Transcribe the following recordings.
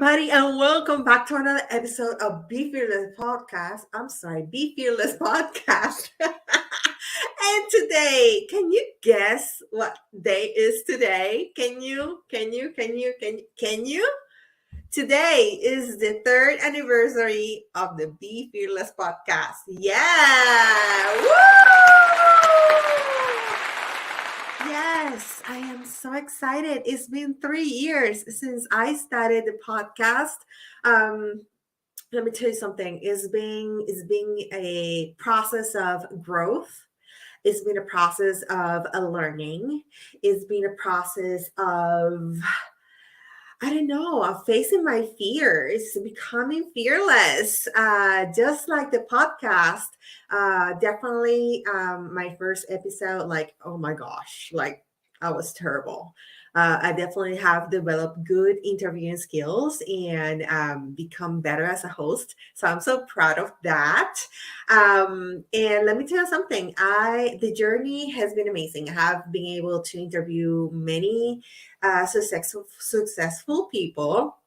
everybody, and welcome back to another episode of Be Fearless Podcast. Be Fearless Podcast. And today, can you guess what day is today? Can you? Today is the third anniversary of the Be Fearless Podcast. Yeah! Woo! Yes, I am so excited. It's been 3 years since I started the podcast. Um, Let me tell you something. It's been a process of growth. It's been a process of a learning. It's been a process of I don't know, facing my fears, becoming fearless, just like the podcast. Definitely, my first episode, like, oh my gosh, like I was terrible. I definitely have developed good interviewing skills and become better as a host. So I'm so proud of that. And let me tell you something. The journey has been amazing. I have been able to interview many successful people,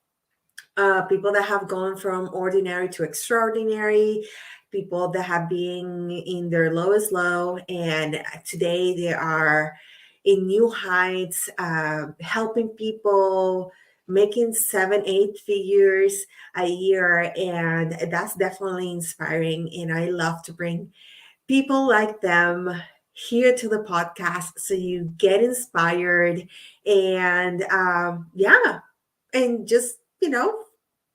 people that have gone from ordinary to extraordinary, people that have been in their lowest low, and today they are in new heights, helping people, making 7, 8 figures a year, and that's definitely inspiring. And I love to bring people like them here to the podcast so you get inspired and yeah, and just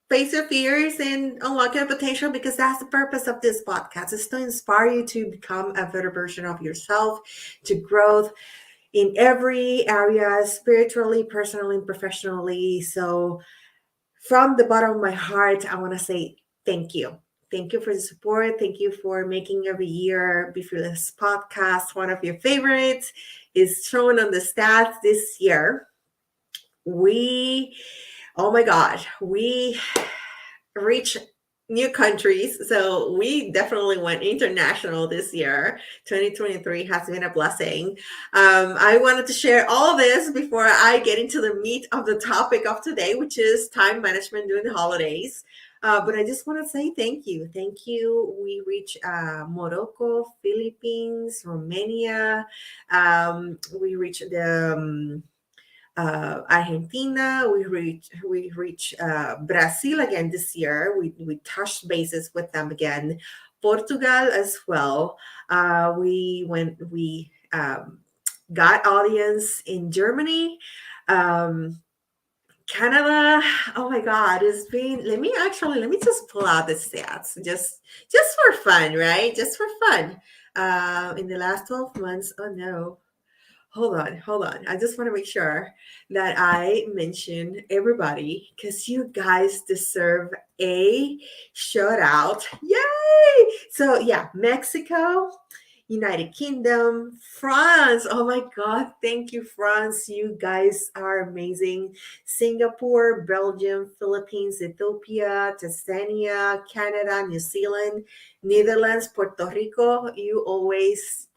face your fears and unlock your potential, because that's the purpose of this podcast, is to inspire you to become a better version of yourself, to growth in every area, spiritually, personally, and professionally. So from the bottom of my heart, I want to say thank you. Thank you for the support. Thank you for making every year Be Fearless Podcast one of your favorites. Is shown on the stats this year. We, oh my God, we reach new countries. So we definitely went international this year. 2023 has been a blessing. I wanted to share all this before I get into the meat of the topic of today, which is time management during the holidays. But I just want to say thank you. Thank you. We reached Morocco, Philippines, Romania. We reached the Argentina. We reach Brazil again this year. We touched bases with them again. Portugal as well. We got audience in Germany. Um, Canada, oh my God, it's been. Let me just pull out the stats, just for fun, right? Just for fun. In the last 12 months, oh no, hold on. I just want to make sure that I mention everybody, because you guys deserve a shout out. Yay! So, yeah, Mexico, United Kingdom, France. Oh my God. Thank you, France. You guys are amazing. Singapore, Belgium, Philippines, Ethiopia, Tanzania, Canada, New Zealand, Netherlands, Puerto Rico. You always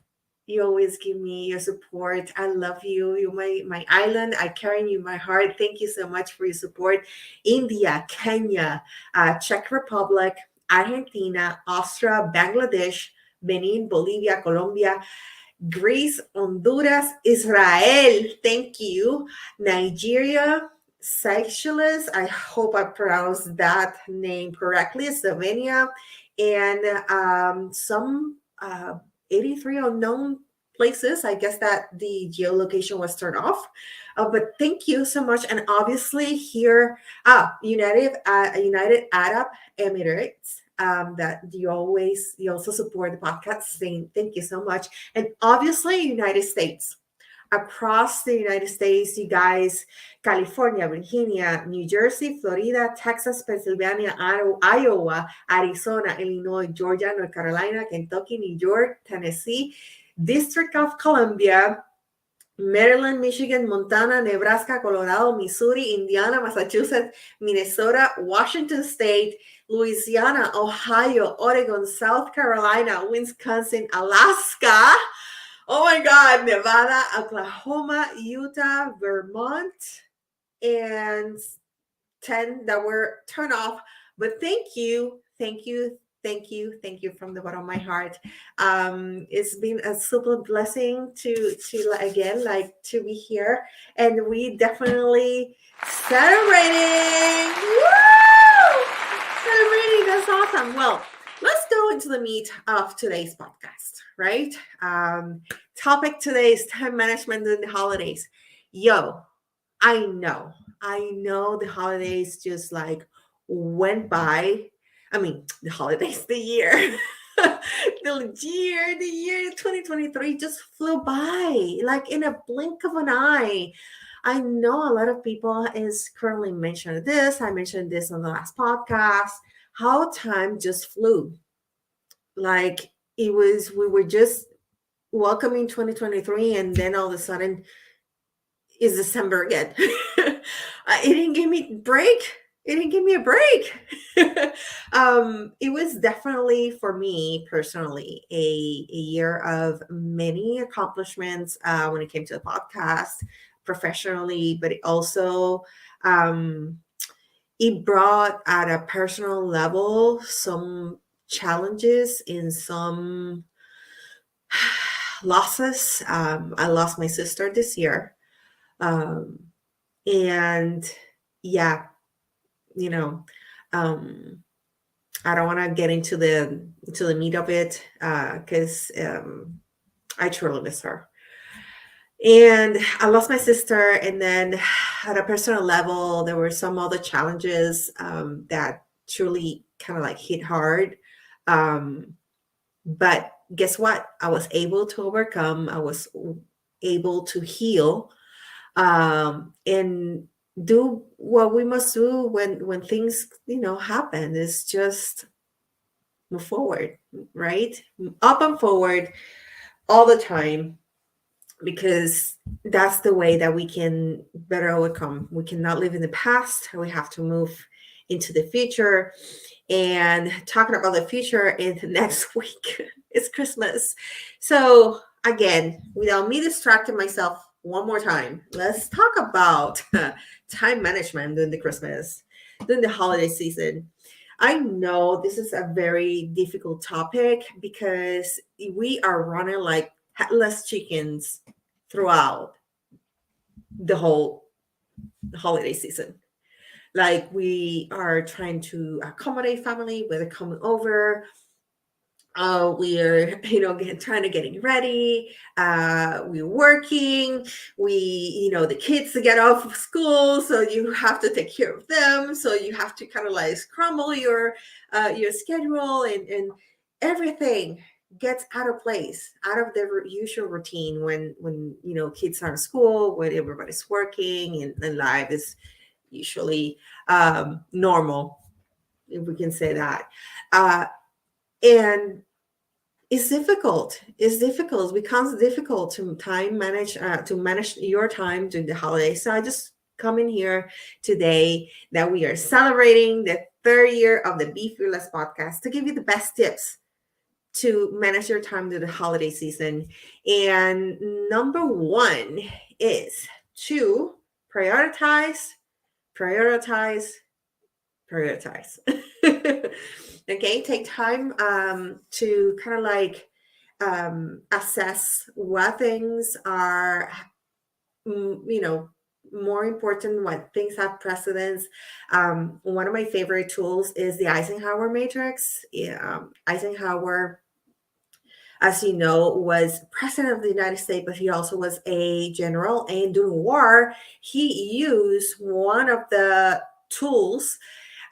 give me your support. I love you. You're my island. I carry you in my heart. Thank you so much for your support. India, Kenya, Czech Republic, Argentina, Austria, Bangladesh, Benin, Bolivia, Colombia, Greece, Honduras, Israel. Thank you. Nigeria, Seychelles. I hope I pronounced that name correctly. Slovenia, and some 83 unknown places. I guess that the geolocation was turned off. But thank you so much. And obviously here, United Arab Emirates. That you also support the podcast, saying thank you so much. And obviously United States, across the United States, you guys, California, Virginia, New Jersey, Florida, Texas, Pennsylvania, Iowa, Arizona, Illinois, Georgia, North Carolina, Kentucky, New York, Tennessee, District of Columbia, Maryland, Michigan, Montana, Nebraska, Colorado, Missouri, Indiana, Massachusetts, Minnesota, Washington State, Louisiana, Ohio, Oregon, South Carolina, Wisconsin, Alaska. Oh my God, Nevada, Oklahoma, Utah, Vermont, and 10 that were turned off. But thank you, thank you, thank you, thank you from the bottom of my heart. It's been a super blessing to again like to be here, and we definitely celebrating. Woo! Celebrating, that's awesome. Well, let's go into the meat of today's podcast, right? Topic today is time management during the holidays. Yo, I know the holidays just like went by. I mean, the holidays, the year, the year 2023 just flew by like in a blink of an eye. I know a lot of people is currently mentioning this. I mentioned this on the last podcast. How time just flew. Like we were just welcoming 2023, and then all of a sudden is December again. It didn't give me break. It didn't give me a break. It was definitely for me personally a year of many accomplishments when it came to the podcast professionally, but it also um, it brought at a personal level some challenges in some losses. I lost my sister this year. Um, and yeah, you know, um, I don't want to get into the meat of it because I truly miss her. And I lost my sister, and then at a personal level, there were some other challenges that truly kind of like hit hard. Um, but guess what? I was able to overcome. I was able to heal and do what we must do when things happen, is just move forward, right? Up and forward all the time, because that's the way that we can better overcome. We cannot live in the past. We have to move into the future. And talking about the future, in the next week it's Christmas. So again, without me distracting myself one more time, let's talk about time management during the Christmas, during the holiday season. I know this is a very difficult topic because we are running like headless chickens throughout the whole holiday season. Like we are trying to accommodate family, whether coming over. We're trying to getting ready. We're working. The kids to get off of school, so you have to take care of them. So you have to kind of like scramble your schedule, and everything gets out of place, out of their usual routine when kids are in school, when everybody's working, and life is usually normal, if we can say that. And it's difficult. It's difficult. It becomes difficult to manage your time during the holidays. So I just come in here today that we are celebrating the third year of the Be Fearless podcast to give you the best tips to manage your time during the holiday season. And number one is to prioritize, prioritize, prioritize. Okay, take time to kind of like assess what things are, more important, what things have precedence. One of my favorite tools is the Eisenhower matrix. Yeah, Eisenhower, as you know, was president of the United States, but he also was a general. And during war, he used one of the tools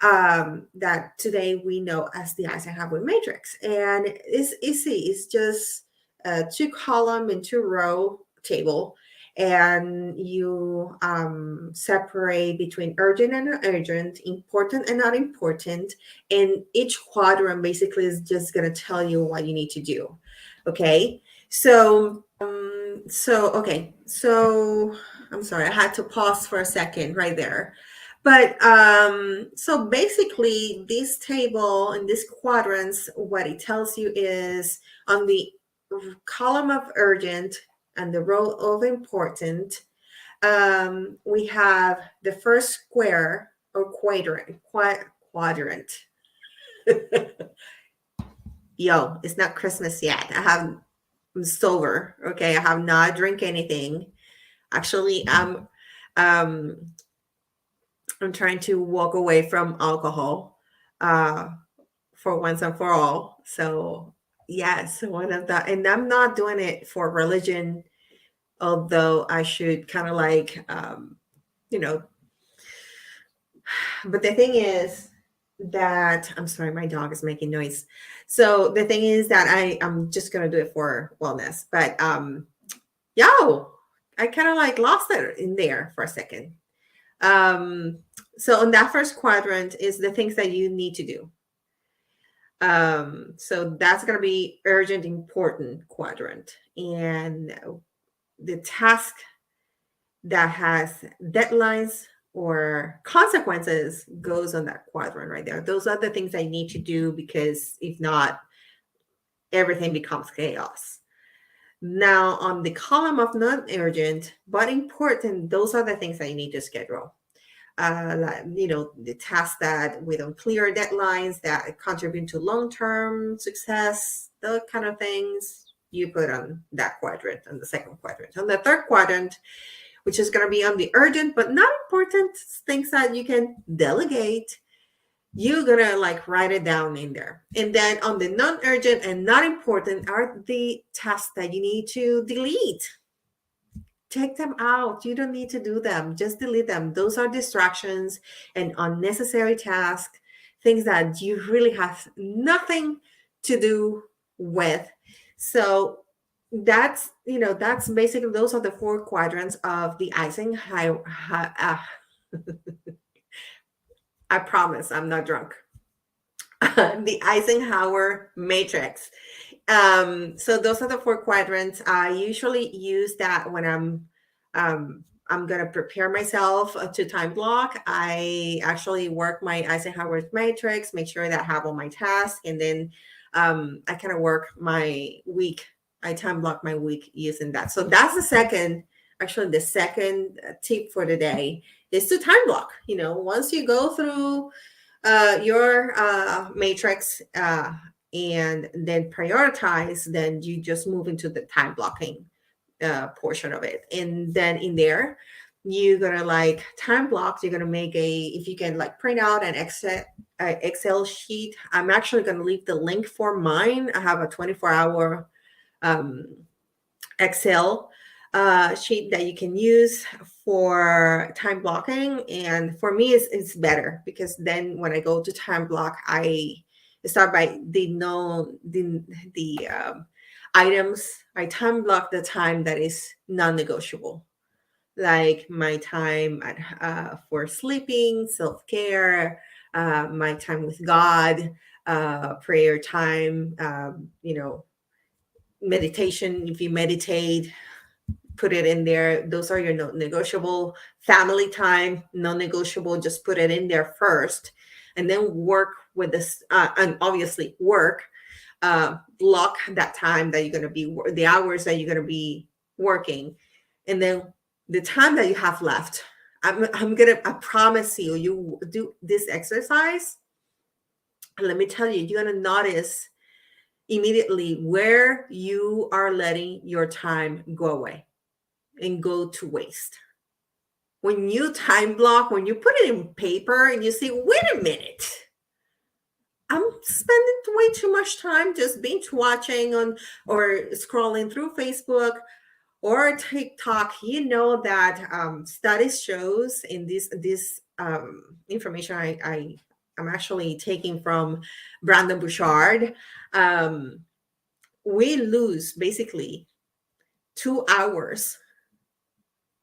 that today we know as the Eisenhower matrix. And it's easy. It's just a 2-column and 2-row table. And you separate between urgent and urgent, important and not important. And each quadrant basically is just going to tell you what you need to do. Okay. So I'm sorry, I had to pause for a second right there. But so basically, this table and these quadrants, what it tells you is on the column of urgent and the row of important, we have the first square or quadrant. Yo, it's not Christmas yet. I'm sober. Okay, I have not drink anything. Actually, um I'm trying to walk away from alcohol uh for once and for all. So yes, one of the, and I'm not doing it for religion, although I should kind of like you know, but the thing is that I'm sorry, my dog is making noise. So the thing is that I'm just gonna do it for wellness. But yo, I kind of like lost it in there for a second. Um, so on that first quadrant is the things that you need to do. So that's gonna be urgent, important quadrant, and the task that has deadlines or consequences goes on that quadrant right there. Those are the things I need to do, because if not, everything becomes chaos. Now, on the column of non-urgent but important, those are the things that you need to schedule. Like, the tasks that with unclear deadlines that contribute to long-term success, those kind of things you put on that quadrant, on the second quadrant. On the third quadrant, which is going to be on the urgent but not important things that you can delegate, you're going to like write it down in there. And then on the non-urgent and not important are the tasks that you need to delete. Take them out. You don't need to do them. Just delete them. Those are distractions and unnecessary tasks, things that you really have nothing to do with. So that's basically, those are the four quadrants of the Eisenhower. I promise I'm not drunk. The Eisenhower matrix. So those are the four quadrants. I usually use that when I'm gonna prepare myself to time block. I actually work my Eisenhower matrix, make sure that I have all my tasks, and then I kind of work my week. I time block my week using that. So that's the second tip for the day is to time block. Once you go through your matrix and then prioritize, then you just move into the time blocking portion of it. And then in there, you're gonna like time blocks. You're gonna make if you can like print out an Excel sheet. I'm actually gonna leave the link for mine. I have a 24-hour um, Excel sheet that you can use for time blocking. And for me, it's better, because then when I go to time block, I start by the items. I time block the time that is non-negotiable, like my time for sleeping, self-care, my time with God, prayer time, meditation. If you meditate, put it in there. Those are your non-negotiable. Family time, non-negotiable. Just put it in there first, and then work with this. And obviously, work. Block that time that you're going to be, the hours that you're going to be working, and then the time that you have left. I promise you, you do this exercise. And let me tell you, you're going to notice immediately where you are letting your time go away and go to waste. When you time block, when you put it in paper and you say, wait a minute, I'm spending way too much time just binge watching on or scrolling through Facebook or TikTok. You know that studies shows in this information I'm actually taking from Brandon Bouchard. We lose basically 2 hours,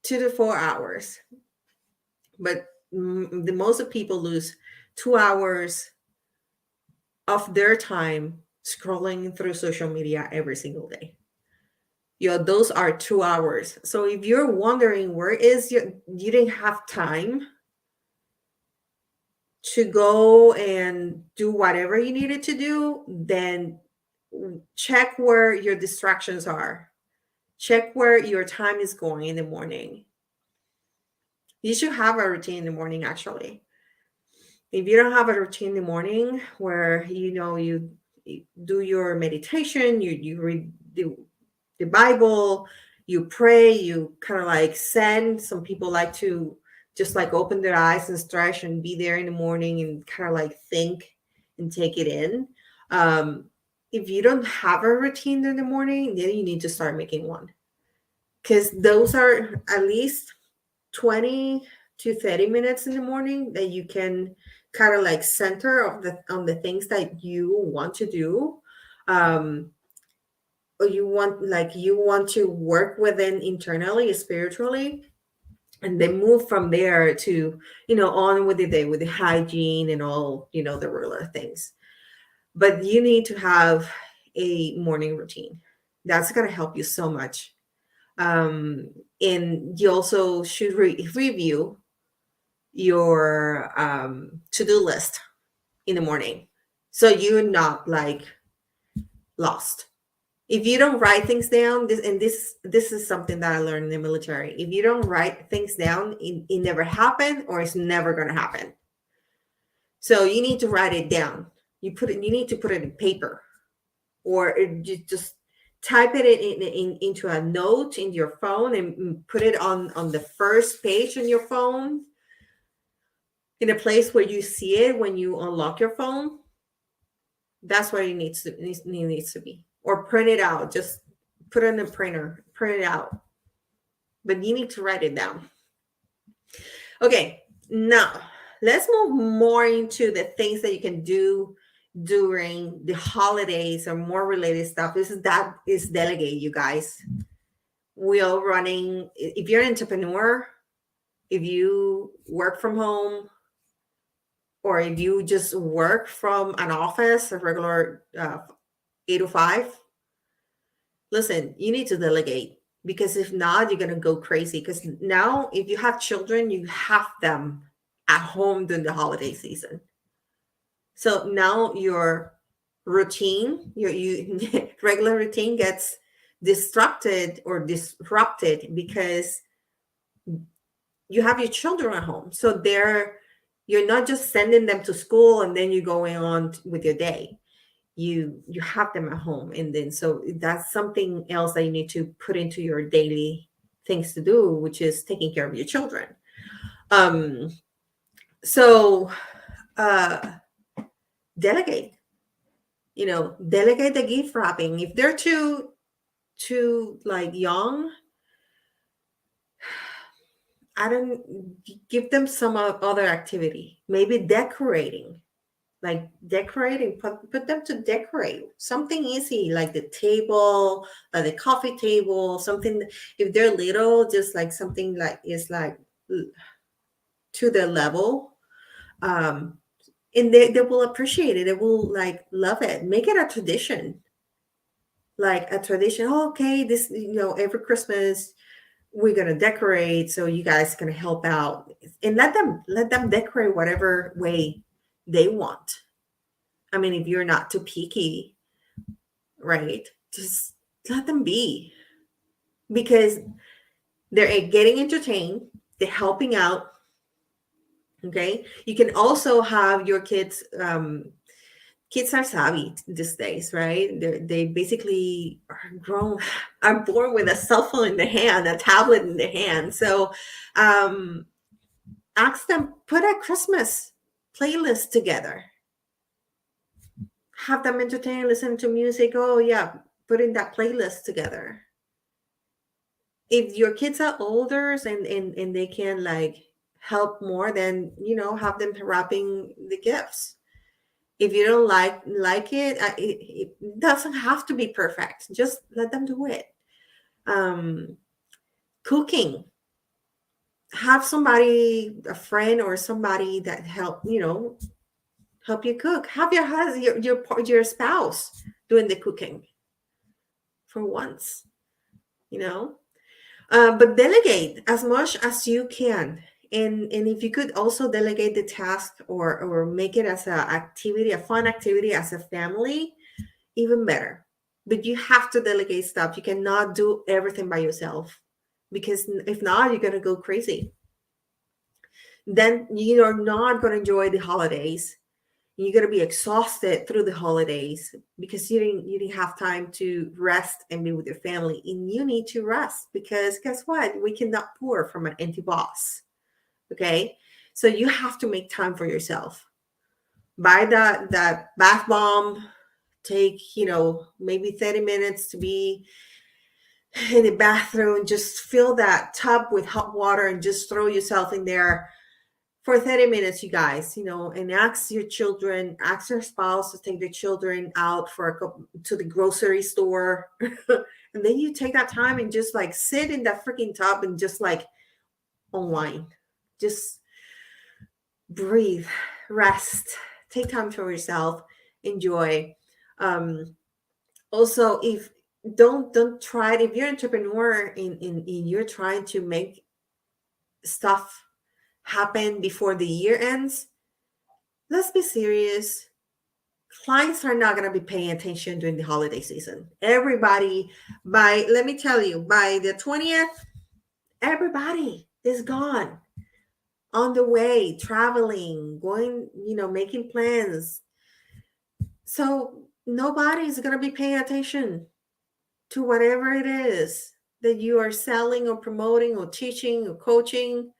2 to 4 hours, but the most of people lose 2 hours of their time scrolling through social media every single day. Those are 2 hours. So if you're wondering where is you didn't have time to go and do whatever you needed to do, then check where your distractions are. Check where your time is going in the morning. You should have a routine in the morning, actually. If you don't have a routine in the morning where you do your meditation, you read the Bible, you pray, you kind of like send. Some people like to just like open their eyes and stretch and be there in the morning and kind of like think and take it in. Um, if you don't have a routine in the morning, then you need to start making one, because those are at least 20 to 30 minutes in the morning that you can kind of like center of the on the things that you want to do. um or you want to work within internally, spiritually, and then move from there to on with the day, with the hygiene and all, the regular things. But you need to have a morning routine. That's going to help you so much. um and you also should review your to-do list in the morning, so you're not like lost. If you don't write things down, this is something that I learned in the military. If you don't write things down, it never happened, or it's never going to happen. So you need to write it down. You need to put it in paper, or you just type it into a note in your phone and put it on the first page on your phone, in a place where you see it when you unlock your phone. That's where it needs to be. Or print it out. Just put it in the printer, print it out. But you need to write it down. Okay, now let's move more into the things that you can do during the holidays or more related stuff. That is delegate, you guys. We are running. If you're an entrepreneur, if you work from home, or if you just work from an office, a regular 8 to 5, listen, you need to delegate, because if not, you're going to go crazy. Because now, if you have children, you have them at home during the holiday season. So now your routine, your regular routine gets disrupted because you have your children at home. So you're not just sending them to school and then you're going on with your day. You have them at home, and then so that's something else that you need to put into your daily things to do, which is taking care of your children. um so uh Delegate, delegate the gift wrapping. If they're too like young, I don't give them some other activity, maybe decorating. Like decorating, put them to decorate something easy, like the table, like the coffee table, something. If they're little, just like something like is like to their level. um and they will appreciate it, they will like love it. Make it a tradition, like a tradition. Oh, okay, this, every Christmas we're gonna decorate, so you guys can help out, and let them decorate whatever way they want. I mean, if you're not too picky, right? Just let them be, because they're getting entertained, they're helping out. Okay. You can also have your kids. Kids are savvy these days, right? They basically are born with a cell phone in the hand, a tablet in the hand. So um, ask them, put a Christmas playlist together, have them entertain, listen to music. Oh yeah, putting that playlist together. If your kids are older and they can like help more, then have them wrapping the gifts. If you don't like it, it doesn't have to be perfect. Just let them do it. um Cooking, have somebody, a friend or somebody that help you cook. Have your husband, your spouse doing the cooking for once, you know but delegate as much as you can. And if you could also delegate the task, or make it as a fun activity as a family, even better. But you have to delegate stuff. You cannot do everything by yourself, because if not, you're going to go crazy. then you're not going to enjoy the holidays. You're going to be exhausted through the holidays because you didn't have time to rest and be with your family, and you need to rest because guess what, we cannot pour from an empty boss. Okay, so you have to make time for yourself. Buy that bath bomb. Take maybe 30 minutes to be in the bathroom. Just fill that tub with hot water and just throw yourself in there for 30 minutes, you guys, and ask your children, ask your spouse to take the children out for to the grocery store. And then you take that time and just like sit in that freaking tub and just like unwind. Just breathe, rest, take time for yourself, enjoy. Also, if don't try it, if you're an entrepreneur and you're trying to make stuff happen before the year ends, let's be serious. Clients are not going to be paying attention during the holiday season. Everybody, let me tell you, by the 20th, everybody is gone, on the way, traveling, going, making plans. So nobody's going to be paying attention to whatever it is that you are selling or promoting or teaching or coaching.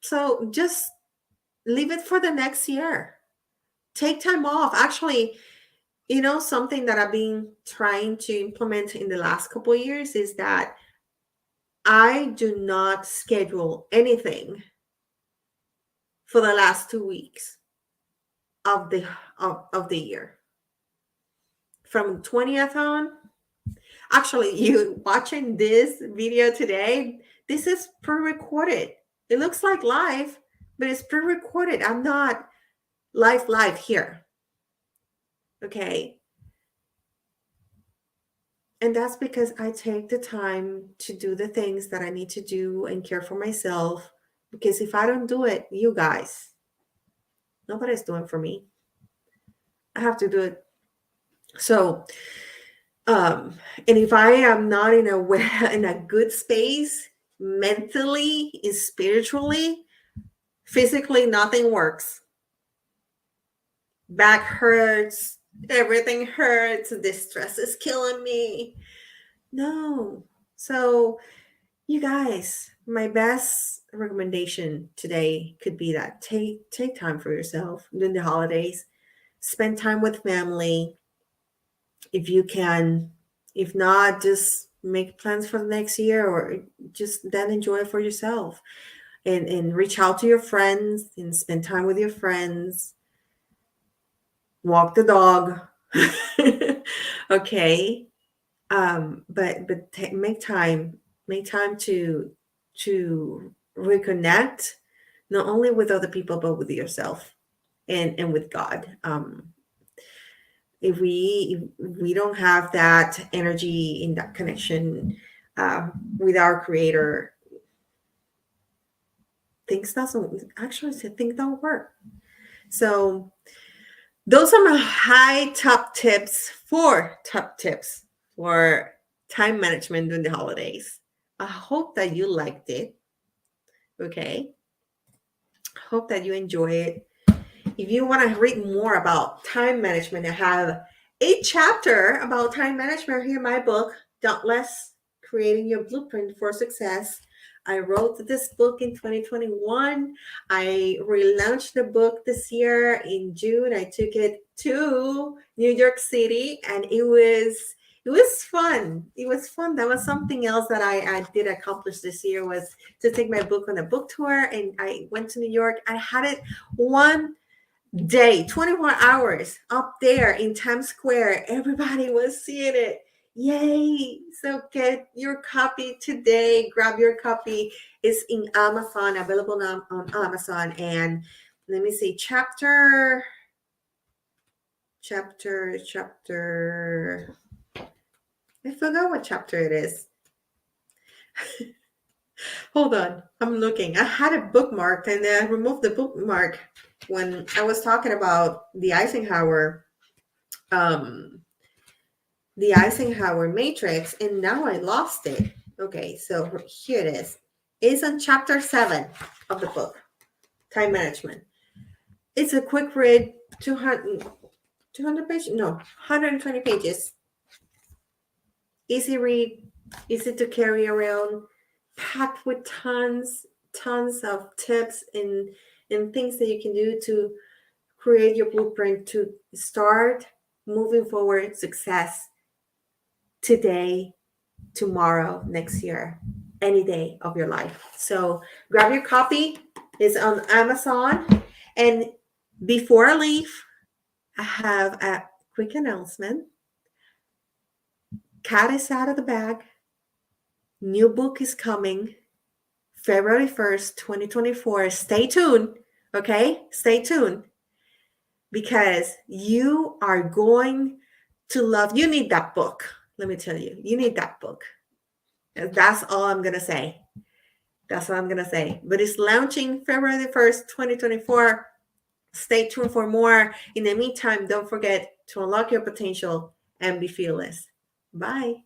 So just leave it for the next year. Take time off. Actually, something that I've been trying to implement in the last couple of years is that I do not schedule anything for the last 2 weeks of the year. From 20th on, actually, you watching this video today, this is pre-recorded. It looks like live, but it's pre-recorded. I'm not live here. Okay. And that's because I take the time to do the things that I need to do and care for myself. Because if I don't do it, you guys, nobody's doing it for me. I have to do it. So, and if I am not in a good space, mentally and spiritually, physically, nothing works. Back hurts, everything hurts, this stress is killing me. No. So, you guys, my best recommendation today could be that take time for yourself during the holidays. Spend time with family if you can. If not, just make plans for the next year, or just then enjoy it for yourself. And reach out to your friends and spend time with your friends. Walk the dog. Okay. But make time to reconnect, not only with other people but with yourself and with God. If we don't have that energy in that connection with our Creator, things don't work. So those are my top tips for time management during the holidays. I hope that you liked it. Okay. Hope that you enjoy it. If you want to read more about time management, I have a chapter about time management here in my book, Dauntless: Creating Your Blueprint for Success. I wrote this book in 2021. I relaunched the book this year in June. I took it to New York City, and it was fun. It was fun. That was something else that I did accomplish this year, was to take my book on a book tour. And I went to New York. I had it one day, 24 hours up there in Times Square. Everybody was seeing it. Yay. So get your copy today. Grab your copy. It's in Amazon, available now on Amazon. And let me see, chapter. I forgot what chapter it is. Hold on. I'm looking. I had it bookmarked and then I removed the bookmark when I was talking about the Eisenhower matrix, and now I lost it. Okay, so here it is. is on chapter 7 of the book, Time Management. It's a quick read, 200 pages? No, 120 pages. Easy read, easy to carry around, packed with tons of tips and things that you can do to create your blueprint to start moving forward success today, tomorrow, next year, any day of your life. So grab your copy. It's on Amazon. And before I leave, I have a quick announcement. Cat is out of the bag. New book is coming February 1st, 2024. Stay tuned. Okay? Stay tuned. Because you are going to love, you need that book. Let me tell you, you need that book. That's all I'm going to say. That's what I'm going to say. But it's launching February 1st, 2024. Stay tuned for more. In the meantime, don't forget to unlock your potential and be fearless. Bye.